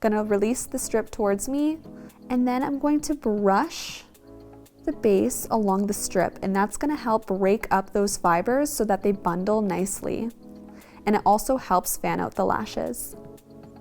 gonna release the strip towards me, and then I'm going to brush the base along the strip, and that's gonna help break up those fibers so that they bundle nicely. And it also helps fan out the lashes.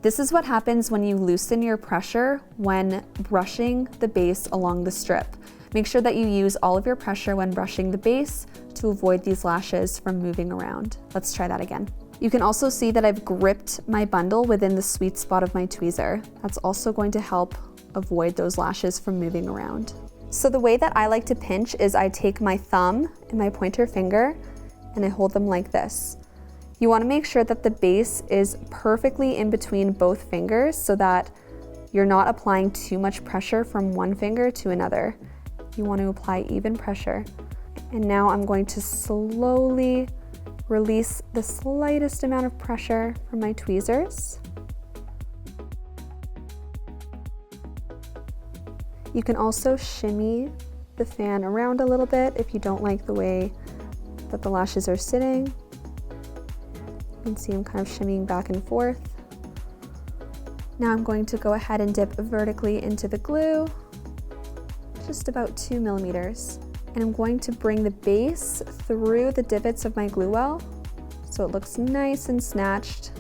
This is what happens when you loosen your pressure when brushing the base along the strip. Make sure that you use all of your pressure when brushing the base to avoid these lashes from moving around. Let's try that again. You can also see that I've gripped my bundle within the sweet spot of my tweezer. That's also going to help avoid those lashes from moving around. So the way that I like to pinch is I take my thumb and my pointer finger and I hold them like this. You want to make sure that the base is perfectly in between both fingers so that you're not applying too much pressure from one finger to another. You want to apply even pressure. And now I'm going to slowly release the slightest amount of pressure from my tweezers. You can also shimmy the fan around a little bit if you don't like the way that the lashes are sitting. You can see I'm kind of shimmying back and forth. Now I'm going to go ahead and dip vertically into the glue, just about 2 millimeters. And I'm going to bring the base through the divots of my glue well so it looks nice and snatched,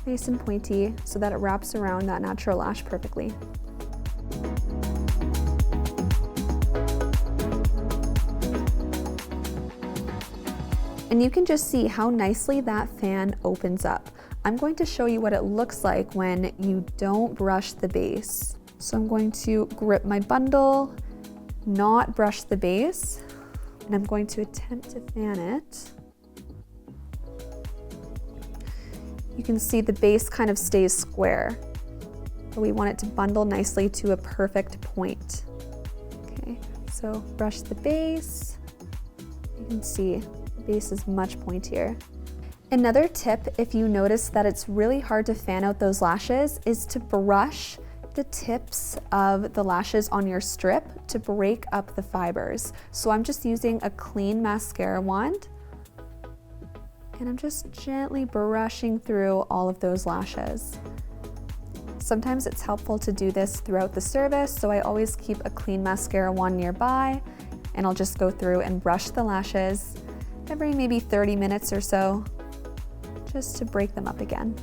nice and pointy, so that it wraps around that natural lash perfectly. And you can just see how nicely that fan opens up. I'm going to show you what it looks like when you don't brush the base. So I'm going to grip my bundle, not brush the base, and I'm going to attempt to fan it. You can see the base kind of stays square, but we want it to bundle nicely to a perfect point. Okay, so brush the base. You can see the base is much pointier. Another tip, if you notice that it's really hard to fan out those lashes, is to brush the tips of the lashes on your strip to break up the fibers. So I'm just using a clean mascara wand and I'm just gently brushing through all of those lashes. Sometimes it's helpful to do this throughout the service, so I always keep a clean mascara wand nearby and I'll just go through and brush the lashes every maybe 30 minutes or so, just to break them up again.